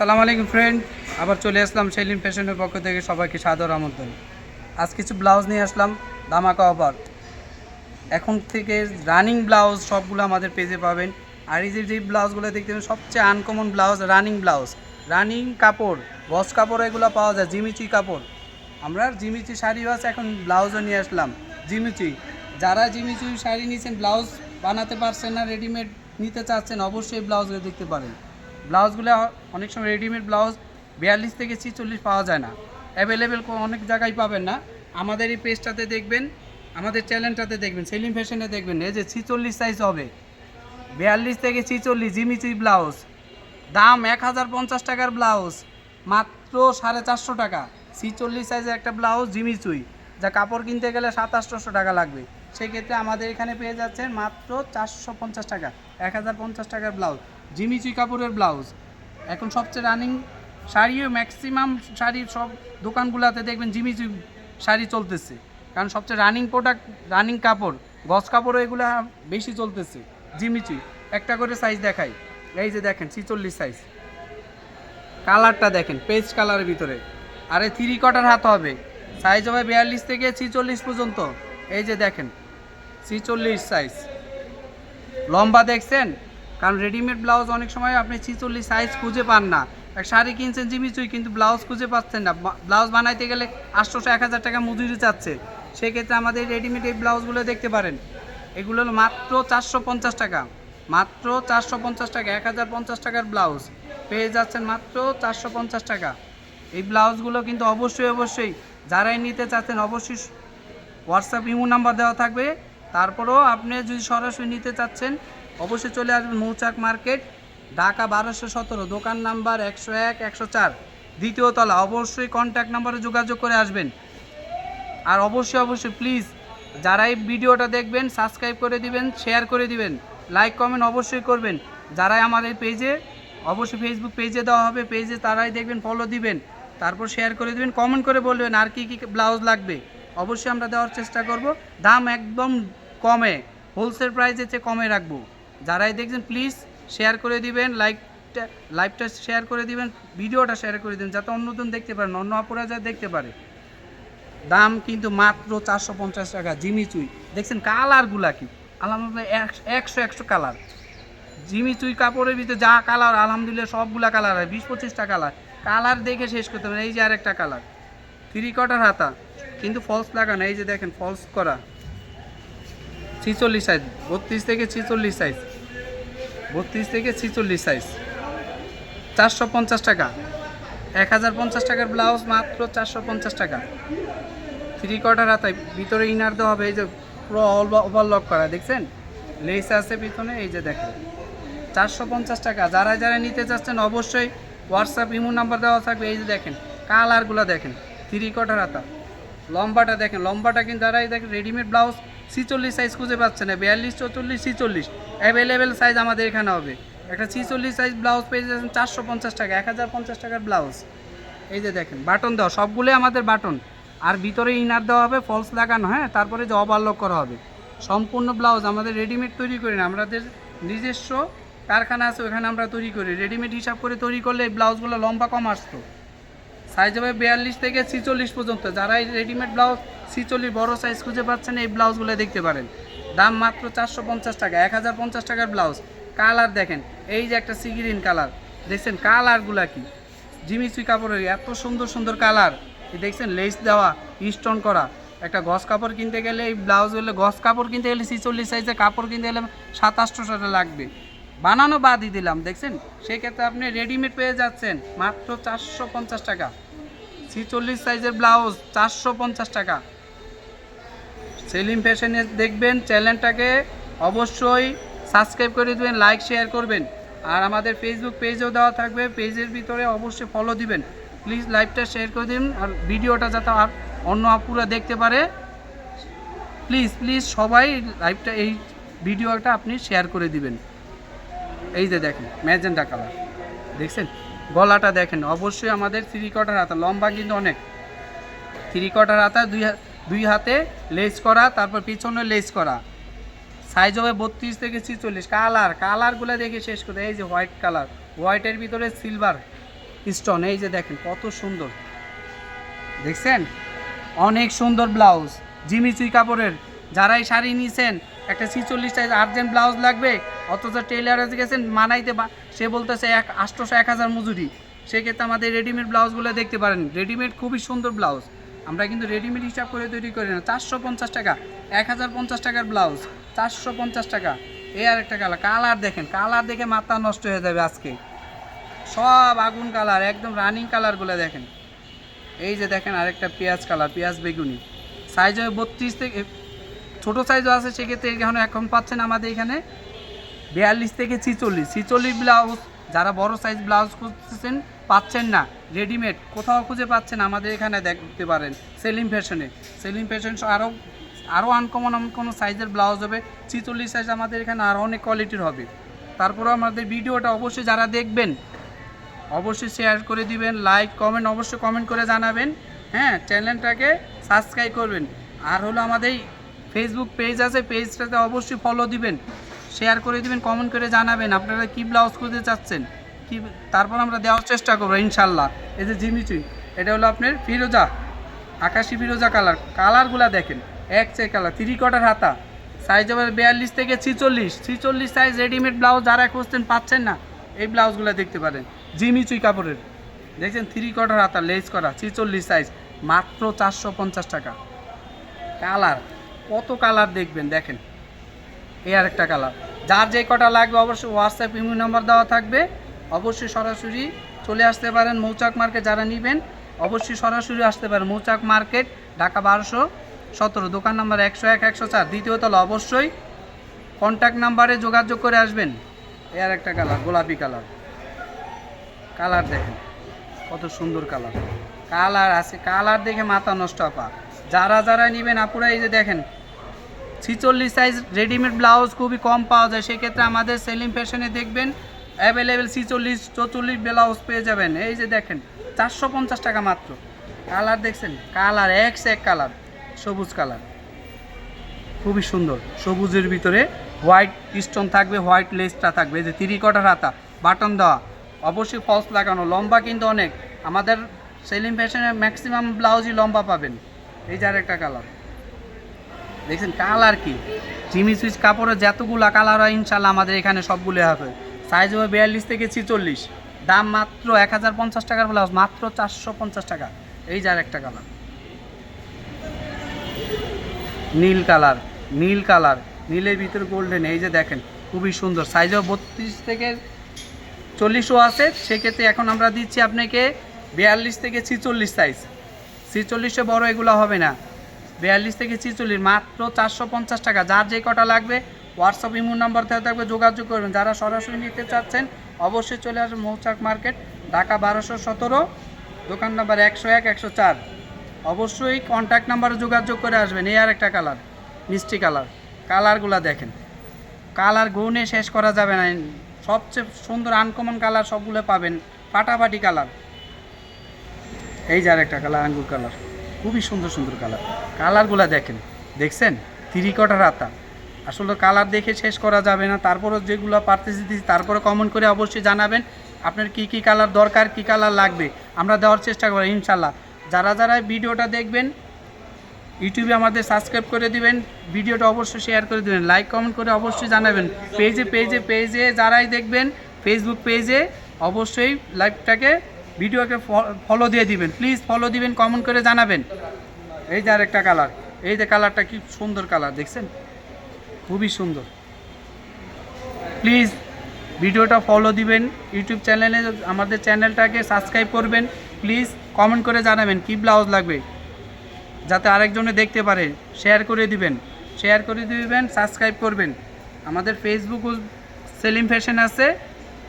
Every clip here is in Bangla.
সালাম আলাইকুম ফ্রেন্ড, আবার চলে আসলাম সেলিম ফ্যাশনের পক্ষ থেকে সবাইকে সাদর আমন্ত্রণ। আজ কিছু ব্লাউজ নিয়ে আসলাম ধামাকা অফার। এখন থেকে রানিং ব্লাউজ সবগুলো আমাদের পেজে পাবেন। আর এই যে ব্লাউজগুলো দেখতে পাবেন সবচেয়ে uncommon blouse, running blouse, running কাপড়, গস কাপড় এগুলো পাওয়া যায়। জিমিচি কাপড়, আমরা জিমিচি শাড়িও আছে, এখন ব্লাউজও নিয়ে আসলাম জিমিচি। যারা জিমিচি শাড়ি নিয়েছেন, ব্লাউজ বানাতে পারছেন না, রেডিমেড নিতে চাচ্ছেন, অবশ্যই ব্লাউজগুলো দেখতে পারেন। ব্লাউজগুলো অনেক সময় রেডিমেড ব্লাউজ 42 থেকে 46 পাওয়া যায় না, অ্যাভেলেবেল অনেক জায়গায় পাবেন না। আমাদের এই পেজটাতে দেখবেন, আমাদের চ্যানেলটাতে দেখবেন, সেলিম ফ্যাশনে দেখবেন, এই যে 46 সাইজ হবে, 42 থেকে 46 জিমিচি ব্লাউজ। দাম 1050 টাকার ব্লাউজ, মাত্র 450 টাকা। 46 সাইজের একটা ব্লাউজ জিমিচুই, যা কাপড় কিনতে গেলে 2700 টাকা লাগবে, সেক্ষেত্রে আমাদের এখানে পেয়ে যাচ্ছেন মাত্র 450 টাকা। 1050 টাকার ব্লাউজ, জিমিচুই কাপড়ের ব্লাউজ। এখন সবচেয়ে রানিং শাড়িও, ম্যাক্সিমাম শাড়ির সব দোকানগুলোতে দেখবেন জিমিচুই শাড়ি চলতেছে, কারণ সবচেয়ে রানিং প্রোডাক্ট, রানিং কাপড়, গস কাপড়ও এগুলো বেশি চলতেছে। জিমিচুই একটা করে সাইজ দেখাই, এই যে দেখেন 46 সাইজ, কালারটা দেখেন পেস্ট কালারের ভিতরে। আরে 3/4 হাত হবে, সাইজ হবে 42 থেকে 46 পর্যন্ত। এই যে দেখেন 46 সাইজ, লম্বা দেখছেন? কারণ রেডিমেড ব্লাউজ অনেক সময় আপনি 46 সাইজ খুঁজে পান না। এক শাড়ি কিনছেন জিমিচুই, কিন্তু ব্লাউজ খুঁজে পাচ্ছেন না, ব্লাউজ বানাইতে গেলে 800-1000 টাকা মজুরি চাচ্ছে। সেক্ষেত্রে আমাদের রেডিমেড এই ব্লাউজগুলো দেখতে পারেন। এগুলো হলো মাত্র 450 টাকা, মাত্র 450 টাকা। 1050 টাকার ব্লাউজ পেয়ে যাচ্ছেন মাত্র 450 টাকা। এই ব্লাউজগুলো কিন্তু অবশ্যই যারাই নিতে চাচ্ছেন, অবশ্যই হোয়াটসঅ্যাপ ইমো নাম্বার দেওয়া থাকবে। তারপরেও আপনি যদি সরাসরি নিতে চাচ্ছেন, অবশ্যই চলে আসবেন মৌচাক মার্কেট, ঢাকা 1217, দোকান নাম্বার 101, 104, দ্বিতীয় তলা। অবশ্যই কন্ট্যাক্ট নাম্বারে যোগাযোগ করে আসবেন। আর অবশ্যই প্লিজ যারা এই ভিডিওটা দেখবেন, সাবস্ক্রাইব করে দিবেন, শেয়ার করে দিবেন, লাইক কমেন্ট অবশ্যই করবেন। যারাই আমার এই পেজে, অবশ্যই ফেসবুক পেজে দেওয়া হবে, পেজে তারাই দেখবেন, ফলো দিবেন, তারপর শেয়ার করে দিবেন, কমেন্ট করে বলবেন আর কি ব্লাউজ লাগবে, অবশ্যই আমরা দেওয়ার চেষ্টা করব। দাম একদম কমে, হোলসেল প্রাইসের চেয়ে কমে রাখবো। যারাই দেখছেন প্লিজ শেয়ার করে দিবেন, লাইভটা শেয়ার করে দিবেন, ভিডিওটা শেয়ার করে দিবেন, যাতে অন্যজন দেখতে পারেন, অন্য অপরা যা দেখতে পারে। দাম কিন্তু মাত্র 450 টাকা জিমিচুই। দেখছেন কালারগুলা কি আলহামদুলিল্লাহ, 100 কালার। জিমিচুই কাপড়ের ভিতরে যা কালার, আলহামদুলিল্লাহ সবগুলা কালার হয়, 20-25টা কালার। কালার দেখে শেষ করতে পারেন। এই যে আরেকটা কালার, 3/4 হাতা, কিন্তু ফলস লাগানো। এই যে দেখেন ফলস করা, 46 সাইজ, 32 থেকে 46 সাইজ, 32 থেকে 46 সাইজ, 450 টাকা। 1050 টাকার ব্লাউজ মাত্র 450 টাকা। 3/4 হাতায়, ভিতরে ইনার দেওয়া হবে, এই যে পুরো ওভারলক করা, দেখছেন লেস আছে পিছনে, এই যে দেখেন 450 টাকা। যারা নিতে চাচ্ছেন অবশ্যই হোয়াটসঅ্যাপ ইমো নাম্বার দেওয়া থাকবে। এই যে দেখেন কালারগুলো দেখেন, 3/4 হাতা, লম্বাটা দেখেন, লম্বাটা কিন্তু যারাই দেখেন রেডিমেড ব্লাউজ 46 সাইজ খুঁজে পাচ্ছে না, 42, 44, 46 অ্যাভেলেবেল সাইজ আমাদের এখানে হবে। একটা 46 সাইজ ব্লাউজ পেয়ে যাচ্ছেন 450 টাকা, 1050 টাকার ব্লাউজ। এই যে দেখেন বাটন দেওয়া, সবগুলোই আমাদের বাটন, আর ভিতরে ইনার দেওয়া হবে, ফলস লাগানো, হ্যাঁ, তারপরে যে ওভারলক করা হবে। সম্পূর্ণ ব্লাউজ আমাদের রেডিমেড তৈরি করি না, আমাদের নিজস্ব কারখানা আছে, ওখানে আমরা তৈরি করি। রেডিমেড হিসাব করে তৈরি করলে এই ব্লাউজগুলো লম্বা কম আসতো। সাইজ হবে 42 থেকে 46 পর্যন্ত। যারা এই রেডিমেড ব্লাউজ 46 বড় সাইজ খুঁজে পাচ্ছেন, এই ব্লাউজগুলো দেখতে পারেন। দাম মাত্র 450 টাকা, 1050 টাকার ব্লাউজ। কালার দেখেন, এই যে একটা সি গ্রিন কালার, দেখছেন কালারগুলা কি, জিমিচুই কাপড়ের এত সুন্দর কালার। এই দেখছেন লেস দেওয়া, স্টোন করা। একটা গস কাপড় কিনতে গেলে, এই ব্লাউজগুলো গস কাপড় কিনতে গেলে, 46 সাইজের কাপড় কিনতে গেলে 2700 টাকা লাগবে, বানানো বাদই দিলাম, দেখছেন। সেক্ষেত্রে আপনি রেডিমেড পেয়ে যাচ্ছেন মাত্র 450 টাকা। 46 সাইজের ব্লাউজ 450 টাকা। সেলিম ফ্যাশনে দেখবেন, চ্যানেলটাকে অবশ্যই সাবস্ক্রাইব করে দেবেন, লাইক শেয়ার করবেন। আর আমাদের ফেসবুক পেজও দেওয়া থাকবে, পেজের ভিতরে অবশ্যই ফলো দিবেন। প্লিজ লাইভটা শেয়ার করে দিন, আর ভিডিওটা যাতে আর অন্য আপুরা দেখতে পারে। প্লিজ সবাই লাইভটা, এই ভিডিওটা আপনি শেয়ার করে দিবেন। এই যে দেখেন ম্যাজেন্টা কালার, দেখছেন গলাটা দেখেন। অবশ্যই আমাদের 3/4 হাতা, লম্বা কিন্তু অনেক, 3/4 হাতা, দুই হাতে লেস করা, তারপর পিছনে লেস করা। সাইজ হবে 32 থেকে 46। কালারগুলো দেখে শেষ করে। এই যে হোয়াইট কালার, হোয়াইটের ভিতরে সিলভার, স্টোন। এই যে দেখেন কত সুন্দর, দেখছেন অনেক সুন্দর ব্লাউজ জিমিচুই কাপড়ের। যারা এই শাড়ি নিছেন একটা 46 সাইজ আর্জেন্ট ব্লাউজ লাগবে, অথচ টেইলারে গেছেন মানাইতে সে বলতেছে 800-1000 মজুরি, সেক্ষেত্রে আমাদের রেডিমেড ব্লাউজগুলো দেখতে পারেন। রেডিমেড খুবই সুন্দর ব্লাউজ, আমরা কিন্তু রেডিমেড হিসাব করে তৈরি করি না। 450 টাকা, 1050 টাকার ব্লাউজ 450 টাকা। এই আর একটা কালার দেখেন, কালার দেখে মাথা নষ্ট হয়ে যাবে আজকে। সব আগুন কালার, একদম রানিং কালারগুলো দেখেন। এই যে দেখেন আরেকটা পেঁয়াজ কালার, পেঁয়াজ বেগুনি। সাইজ হবে 32 থেকে, ছোটো সাইজও আছে, সেক্ষেত্রে এখন পাচ্ছেন আমাদের এখানে 42 থেকে 46 ব্লাউজ। যারা বড় সাইজ ব্লাউজ খুঁজতেছেন পাচ্ছেন না, রেডিমেড কোথাও খুঁজে পাচ্ছেন, আমাদের এখানে দেখতে পারেন সেলিম ফ্যাশনে। সেলিম ফ্যাশন আরও আনকমন কোনো সাইজের ব্লাউজ হবে, 46 সাইজ আমাদের এখানে আরও অনেক কোয়ালিটির হবে। তারপরে আমাদের ভিডিওটা অবশ্যই যারা দেখবেন অবশ্যই শেয়ার করে দিবেন, লাইক কমেন্ট অবশ্যই কমেন্ট করে জানাবেন। হ্যাঁ, চ্যানেলটাকে সাবস্ক্রাইব করবেন। আর হলো আমাদের ফেসবুক পেজ আছে, পেজটাতে অবশ্যই ফলো দিবেন, শেয়ার করে দিবেন, কমেন্ট করে জানাবেন আপনারা কি ব্লাউজ খুঁজতে চাচ্ছেন কি, তারপর আমরা দেওয়ার চেষ্টা করবো ইনশাল্লাহ। এই যে জিমিচুই, এটা হলো আপনার ফিরোজা, আকাশি ফিরোজা কালার। কালারগুলো দেখেন এক চেক কালার, 3/4 হাতা, সাইজ হবে 42 থেকে 46 সাইজ। রেডিমেড ব্লাউজ যারা খুঁজতেন পাচ্ছেন না, এই ব্লাউজগুলো দেখতে পারেন জিমিচুই কাপড়ের। দেখছেন 3/4 হাতা লেস করা, 46 সাইজ, মাত্র 450 টাকা। কালার কত কালার দেখবেন, দেখেন এই আর একটা কালার। যার যে কটা লাগবে অবশ্যই হোয়াটসঅ্যাপ ইমেল নাম্বার দেওয়া থাকবে, অবশ্যই সরাসরি চলে আসতে পারেন মৌচাক মার্কেট। যারা নেবেন অবশ্যই সরাসরি আসতে পারেন মৌচাক মার্কেট, ঢাকা 1217, দোকান নাম্বার 101, 104, দ্বিতীয় তলা। অবশ্যই কন্ট্যাক্ট নাম্বারে যোগাযোগ করে আসবেন। এই আর একটা কালার, গোলাপি কালার। কালার দেখেন কত সুন্দর কালার, কালার আছে, কালার দেখে মাথা নষ্ট পা। যারা নেবেন আপুরা, এই যে দেখেন 46 সাইজ রেডিমেড ব্লাউজ খুবই কম পাওয়া যায়, সেক্ষেত্রে আমাদের সেলিম ফ্যাশনে দেখবেন অ্যাভেলেবেল 46-44 ব্লাউজ পেয়ে যাবেন। এই যে দেখেন 450 টাকা মাত্র। কালার দেখছেন, কালার এক কালার, সবুজ কালার খুবই সুন্দর। সবুজের ভিতরে হোয়াইট স্টোন থাকবে, হোয়াইট লেসটা থাকবে। এই যে 3/4 হাতা, বাটন দেওয়া, অবশ্যই ফলস লাগানো, লম্বা কিন্তু অনেক। আমাদের সেলিম ফ্যাশনে ম্যাক্সিমাম ব্লাউজই লম্বা পাবেন। এই যে আরেকটা কালার দেখছেন, কালার কি জিমিচুই কাপড়ের যতগুলা কালার হয় ইনশাল্লাহ আমাদের এখানে সবগুলো হবে। সাইজ হবে 42 থেকে 46, দাম মাত্র 1050 টাকার ব্লাউজ, মাত্র 450 টাকা। এই যে আরেকটা কালার নীল কালার, নীল কালার, নীলের ভিতরে গোল্ডেন। এই যে দেখেন খুবই সুন্দর, সাইজ হবে 32 থেকে 40ও আছে, সেক্ষেত্রে এখন আমরা দিচ্ছি আপনাকে 42 থেকে 46 সাইজ। 46-এ বড় এগুলো হবে না, 42 থেকে 46 মাত্র 450 টাকা। যার যে কটা লাগবে হোয়াটসঅ্যাপ ইমো নাম্বার দেওয়া থাকবে, যোগাযোগ করবেন। যারা সরাসরি নিতে চাচ্ছেন অবশ্যই চলে আসবেন মৌচাক মার্কেট, ঢাকা 1217, দোকান নাম্বার 101, 104। অবশ্যই কন্ট্যাক্ট নাম্বারে যোগাযোগ করে আসবেন। এই আর একটা কালার, মিষ্টি কালার। কালারগুলো দেখেন, কালার গুণে শেষ করা যাবে না, সবচেয়ে সুন্দর আনকমন কালার সবগুলো পাবেন, ফাটাফাটি কালার। এই যে আর একটা কালার, আঙ্গুর কালার, খুবই সুন্দর সুন্দর কালার। কালারগুলো দেখেন, দেখছেন 3/4 হাতা। আসলে কালার দেখে শেষ করা যাবে না, তারপরে যেগুলো পারতেছি দিচ্ছি, তারপরে কমেন্ট করে অবশ্যই জানাবেন আপনার কি কি কালার দরকার, কি কালার লাগবে, আমরা দেওয়ার চেষ্টা করব ইনশাল্লাহ। যারা ভিডিওটা দেখবেন ইউটিউবে আমাদের সাবস্ক্রাইব করে দিবেন, ভিডিওটা অবশ্যই শেয়ার করে দিবেন, লাইক কমেন্ট করে অবশ্যই জানাবেন। পেজে যারাই দেখবেন, ফেসবুক পেজে অবশ্যই লাইভটাকে ভিডিওকে ফলো দিয়ে দিবেন, প্লিজ ফলো দিবেন, কমেন্ট করে জানাবেন। এই যে আরেকটা কালার, এই যে কালারটা কি সুন্দর কালার, দেখছেন খুবই সুন্দর। প্লিজ ভিডিওটা ফলো দিবেন, ইউটিউব চ্যানেলে আমাদের চ্যানেলটাকে সাবস্ক্রাইব করবেন, প্লিজ কমেন্ট করে জানাবেন কি ব্লাউজ লাগবে, যাতে আরেকজনে দেখতে পারে। শেয়ার করে দিবেন, সাবস্ক্রাইব করবেন। আমাদের ফেসবুক সেলিম ফ্যাশন আছে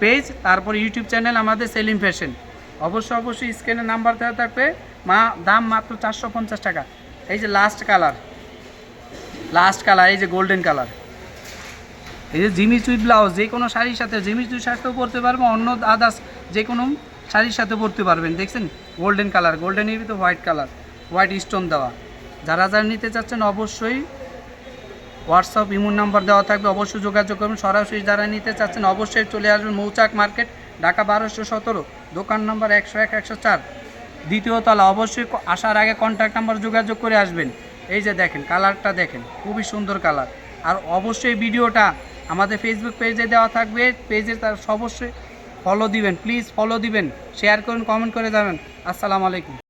পেজ, তারপর ইউটিউব চ্যানেল আমাদের সেলিম ফ্যাশন। অবশ্যই স্ক্রিনে নাম্বার দেওয়া থাকবে, দাম মাত্র 450 টাকা। এই যে লাস্ট কালার, এই যে গোল্ডেন কালার। এই যে জিমিচুই ব্লাউজ যে কোনো শাড়ির সাথে, জিমিচুই সাথেও পরতে পারবেন, অন্য আদার্স যে কোনো শাড়ির সাথে পরতে পারবেন। দেখছেন গোল্ডেন কালার, গোল্ডেনের ভিতরে হোয়াইট কালার, হোয়াইট স্টোন দেওয়া। যারা নিতে চাচ্ছেন অবশ্যই হোয়াটসঅ্যাপ ইমো নাম্বার দেওয়া থাকবে, অবশ্যই যোগাযোগ করবেন। সরাসরি যারা নিতে চাচ্ছেন অবশ্যই চলে আসবেন মৌচাক মার্কেট, ঢাকা 1217, দোকান নাম্বার 101 104 দ্বিতীয় তলা। অবশ্যই আসার আগে কন্ট্যাক্ট নাম্বার যোগাযোগ করে আসবেন। এই যে দেখেন কালারটা দেখেন, খুবই সুন্দর কালার। আর অবশ্যই ভিডিওটা আমাদের ফেসবুক পেজে দেওয়া থাকবে, পেজে তার অবশ্যই ফলো দিবেন, প্লিজ ফলো দিবেন, শেয়ার করুন, কমেন্ট করে যাবেন। আসসালামু আলাইকুম।